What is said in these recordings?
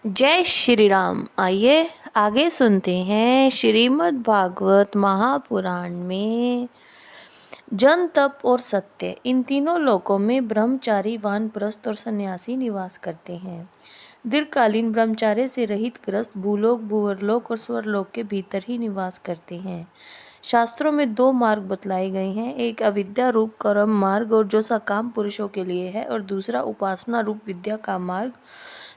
जय श्री राम। आइए आगे सुनते हैं श्रीमद् भागवत महापुराण में जन, तप और सत्य, इन तीनों लोकों में ब्रह्मचारी, वानप्रस्थ और सन्यासी निवास करते हैं। दीर्घकालीन ब्रह्मचार्य से रहित गृहस्थ भूलोक, भूवरलोक और स्वर्लोक के भीतर ही निवास करते हैं। शास्त्रों में दो मार्ग बतलाए गए हैं, एक अविद्या रूप कर्म मार्ग और जो सकाम पुरुषों के लिए है, और दूसरा उपासना रूप विद्या का मार्ग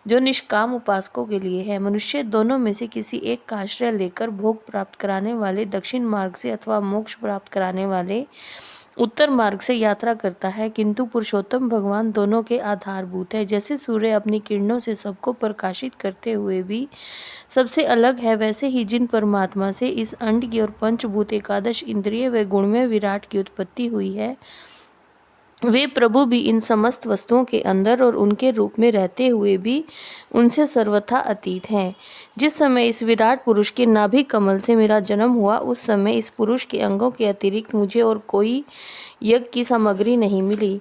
जो निष्काम उपासकों के लिए है। मनुष्य दोनों में से किसी एक का आश्रय लेकर भोग प्राप्त कराने वाले दक्षिण मार्ग से अथवा मोक्ष प्राप्त कराने वाले उत्तर मार्ग से यात्रा करता है, किंतु पुरुषोत्तम भगवान दोनों के आधारभूत है। जैसे सूर्य अपनी किरणों से सबको प्रकाशित करते हुए भी सबसे अलग है, वैसे ही जिन परमात्मा से इस अंड की और पंचभूत एकादश इंद्रिय व गुणमय विराट की उत्पत्ति हुई है, वे प्रभु भी इन समस्त वस्तुओं के अंदर और उनके रूप में रहते हुए भी उनसे सर्वथा अतीत हैं। जिस समय इस विराट पुरुष के नाभि कमल से मेरा जन्म हुआ, उस समय इस पुरुष के अंगों के अतिरिक्त मुझे और कोई यज्ञ की सामग्री नहीं मिली।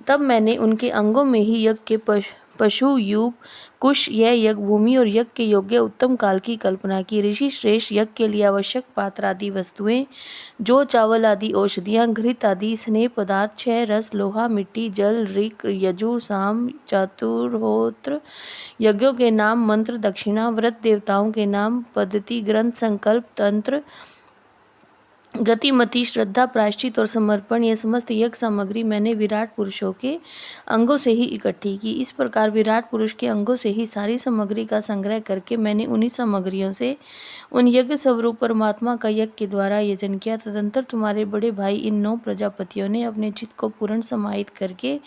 तब मैंने उनके अंगों में ही यज्ञ के पशु, यूप, कुश, यह यज्ञ भूमि और यज्ञ के योग्य उत्तम काल की कल्पना की। ऋषि श्रेष्ठ यज्ञ के लिए आवश्यक पात्र आदि वस्तुएं, जो चावल आदि औषधियां, घृत आदि स्नेह पदार्थ, क्षय रस, लोहा, मिट्टी, जल, ऋक, यजु, साम, चातुर्होत्र, यज्ञों के नाम, मंत्र, दक्षिणा, व्रत, देवताओं के नाम, पद्धति, ग्रंथ, संकल्प, तंत्र, गतिमति, श्रद्धा, प्रायश्चित और समर्पण, यह समस्त यज्ञ सामग्री मैंने विराट पुरुषों के अंगों से ही इकट्ठी की। इस प्रकार विराट पुरुष के अंगों से ही सारी सामग्री का संग्रह करके मैंने उन्हीं सामग्रियों से उन यज्ञ स्वरूप परमात्मा का यज्ञ के द्वारा यजन किया। तदंतर तुम्हारे बड़े भाई इन 9 प्रजापतियों ने अपने चित्त को पूर्ण समाहित करके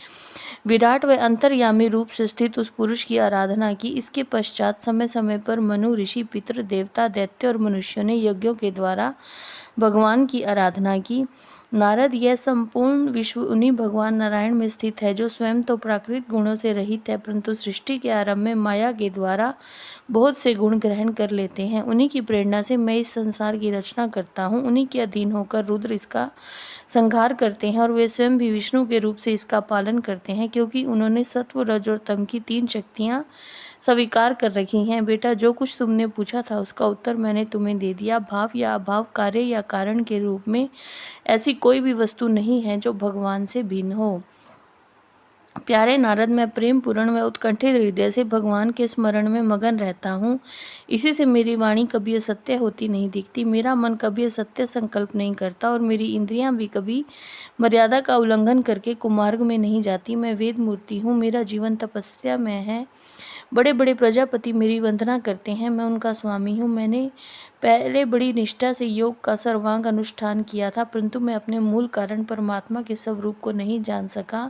विराट व अंतर्यामी रूप से स्थित उस पुरुष की आराधना की। इसके पश्चात समय समय पर मनु, ऋषि, पितृ, देवता, दैत्य और मनुष्यों ने यज्ञों के द्वारा भगवान की आराधना की। नारद, यह संपूर्ण विश्व उन्हीं भगवान नारायण में स्थित है, जो स्वयं तो प्राकृतिक गुणों से रहित है, परंतु सृष्टि के आरंभ में माया के द्वारा बहुत से गुण ग्रहण कर लेते हैं। उन्हीं की प्रेरणा से मैं इस संसार की रचना करता हूँ। उन्हीं के अधीन होकर रुद्र इसका संहार करते हैं, और वे स्वयं भी विष्णु के रूप से इसका पालन करते हैं, क्योंकि उन्होंने सत्व, रज और तम की 3 शक्तियाँ स्वीकार कर रखी हैं। बेटा, जो कुछ तुमने पूछा था उसका उत्तर मैंने तुम्हें दे दिया। भाव या अभाव, कार्य या कारण के रूप में ऐसी कोई भी वस्तु नहीं है जो भगवान से भिन्न हो। प्यारे नारद, मैं प्रेम पूर्ण व उत्कंठित हृदय से भगवान के स्मरण में मगन रहता हूँ। इसी से मेरी वाणी कभी असत्य होती नहीं दिखती, मेरा मन कभी असत्य संकल्प नहीं करता, और मेरी इंद्रियां भी कभी मर्यादा का उल्लंघन करके कुमार्ग में नहीं जाती। मैं वेद मूर्ति हूँ, मेरा जीवन तपस्या में है। बड़े बड़े प्रजापति मेरी वंदना करते हैं, मैं उनका स्वामी हूँ। मैंने पहले बड़ी निष्ठा से योग का सर्वांग अनुष्ठान किया था, परंतु मैं अपने मूल कारण परमात्मा के स्वरूप को नहीं जान सका,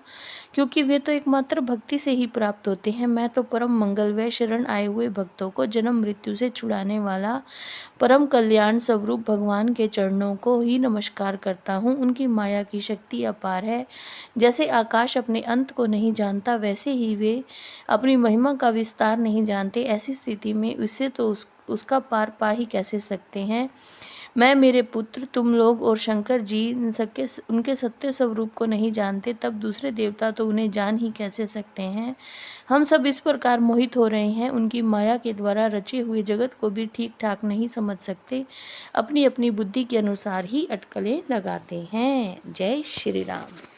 क्योंकि वे तो एकमात्र भक्ति से ही प्राप्त होते हैं। मैं तो परम मंगल व शरण आए हुए भक्तों को जन्म मृत्यु से छुड़ाने वाला परम कल्याण स्वरूप भगवान के चरणों को ही नमस्कार करता हूँ। उनकी माया की शक्ति अपार है। जैसे आकाश अपने अंत को नहीं जानता, वैसे ही वे अपनी महिमा का विस्तार नहीं जानते। ऐसी स्थिति में उससे तो उसका पार पा ही कैसे सकते हैं। मैं, मेरे पुत्र, तुम लोग और शंकर जी उनके सत्य स्वरूप को नहीं जानते, तब दूसरे देवता तो उन्हें जान ही कैसे सकते हैं। हम सब इस प्रकार मोहित हो रहे हैं, उनकी माया के द्वारा रचे हुए जगत को भी ठीक ठाक नहीं समझ सकते, अपनी अपनी बुद्धि के अनुसार ही अटकलें लगाते हैं। जय श्री राम।